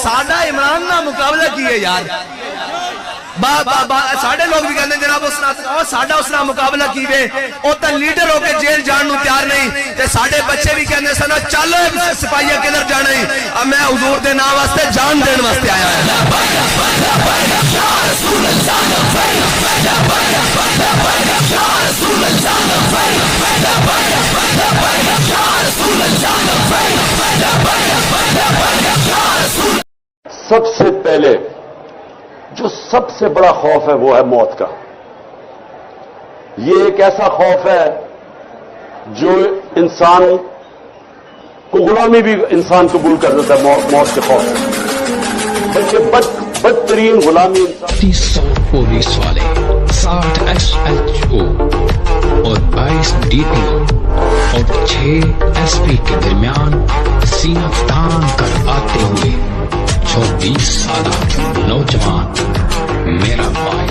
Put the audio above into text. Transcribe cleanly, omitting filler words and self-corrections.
ساڈا عمران نہ مقابلہ کیے یار ساڑھے لوگ بھی کہتے ہیں جناب ساڑھا اس نے مقابلہ کیے وہ تو لیڈر ہو کے جیل جان نو تیار نہیں تے ساڑھے بچے بھی کہتے ہیں سنا چلو سپاہیہ کدھر جانا ہی اب میں حضور دے نام واسطے جان دین واسطے آیا ہے سب سے پہلے جو سب سے بڑا خوف ہے وہ ہے موت کا. یہ ایک ایسا خوف ہے جو انسان کو غلامی بھی انسان قبول کر دیتا ہے موت کے خوف سے, بلکہ بدترین غلامی انسان 30 پولیس والے 60 SHO اور 22 DPO اور 6 SP کے درمیان سینہ تان کر آتے ہوئے 24 سالہ نوجوان میرا بھائی